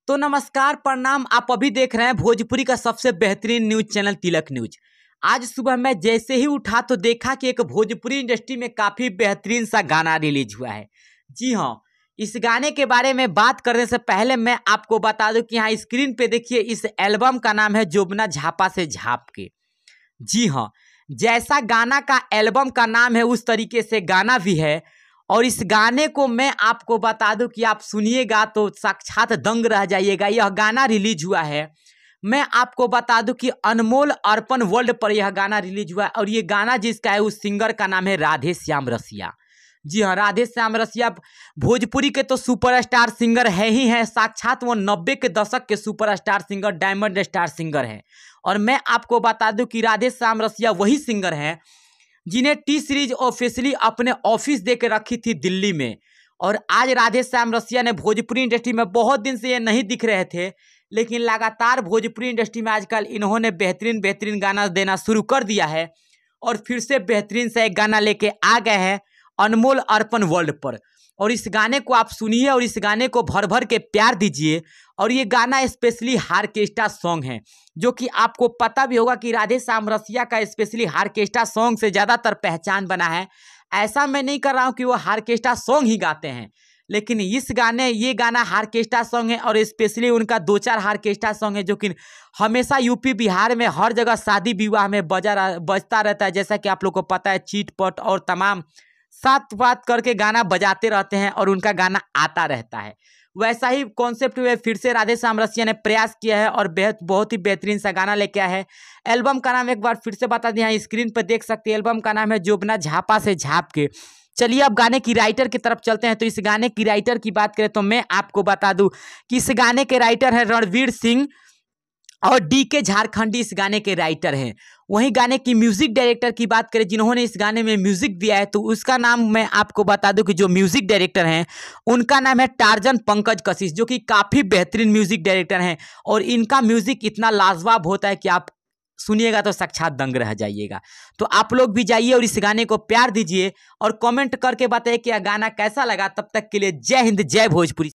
तो नमस्कार प्रणाम। आप अभी देख रहे हैं भोजपुरी का सबसे बेहतरीन न्यूज चैनल तिलक न्यूज। आज सुबह मैं जैसे ही उठा तो देखा कि एक भोजपुरी इंडस्ट्री में काफ़ी बेहतरीन सा गाना रिलीज हुआ है। जी हाँ, इस गाने के बारे में बात करने से पहले मैं आपको बता दूं कि यहाँ स्क्रीन पे देखिए, इस एल्बम का नाम है जोबना झापा से झाप के। जी हाँ, जैसा गाना का एल्बम का नाम है उस तरीके से गाना भी है। और इस गाने को मैं आपको बता दूं कि आप सुनिएगा तो साक्षात दंग रह जाइएगा। यह गाना रिलीज हुआ है, मैं आपको बता दूं कि अनमोल अर्पण वर्ल्ड पर यह गाना रिलीज हुआ है। और ये गाना जिसका है उस सिंगर का नाम है राधे श्याम रसिया। जी हाँ, राधे श्याम रसिया भोजपुरी के तो सुपरस्टार सिंगर है ही हैं, साक्षात वो 90 के दशक के superstar singer, diamond star singer हैं। और मैं आपको बता दूं कि राधे श्याम रसिया वही सिंगर हैं जिन्हें टी सीरीज ऑफिशियली अपने ऑफिस दे के रखी थी दिल्ली में। और आज राधे श्याम रसिया ने भोजपुरी इंडस्ट्री में, बहुत दिन से ये नहीं दिख रहे थे, लेकिन लगातार भोजपुरी इंडस्ट्री में आजकल इन्होंने बेहतरीन बेहतरीन गाना देना शुरू कर दिया है। और फिर से बेहतरीन सा एक गाना लेके आ गए हैं अनमोल अर्पण वर्ल्ड पर। और इस गाने को आप सुनिए और इस गाने को भर भर के प्यार दीजिए। और ये गाना स्पेशली हारकेस्ट्रा सॉन्ग है, जो कि आपको पता भी होगा कि राधे श्याम रसिया का स्पेशली हारकेस्ट्रा सॉन्ग से ज़्यादातर पहचान बना है। ऐसा मैं नहीं कर रहा हूँ कि वो हारकेस्ट्रा सॉन्ग ही गाते हैं, लेकिन ये गाना हारकेस्ट्रा सॉन्ग है। और स्पेशली उनका 2-4 हारकेस्ट्रा सॉन्ग है जो कि हमेशा यूपी बिहार में हर जगह शादी विवाह में बजता रहता है। जैसा कि आप लोग को पता है, चीटपट और तमाम सात बात करके गाना बजाते रहते हैं और उनका गाना आता रहता है। वैसा ही कॉन्सेप्ट में फिर से राधे श्याम रसिया ने प्रयास किया है और बहुत ही बेहतरीन सा गाना लेके आया है। एल्बम का नाम एक बार फिर से बता दें, यहाँ स्क्रीन पर देख सकते हैं। एल्बम का नाम है जोबना झापा से झाप के। चलिए अब गाने की राइटर की तरफ चलते हैं। तो इस गाने की राइटर की बात करें तो मैं आपको बता दूं कि इस गाने के राइटर हैं रणवीर सिंह और DK झारखंडी इस गाने के राइटर हैं। वहीं गाने की म्यूजिक डायरेक्टर की बात करें जिन्होंने इस गाने में म्यूजिक दिया है, तो उसका नाम मैं आपको बता दूं कि जो म्यूजिक डायरेक्टर हैं उनका नाम है टार्जन पंकज कशिश, जो कि काफ़ी बेहतरीन म्यूजिक डायरेक्टर हैं। और इनका म्यूजिक इतना लाजवाब होता है कि आप सुनिएगा तो साक्षात दंग रह जाइएगा। तो आप लोग भी जाइए और इस गाने को प्यार दीजिए और कमेंट करके बताइए कि यह गाना कैसा लगा। तब तक के लिए जय हिंद, जय भोजपुरी।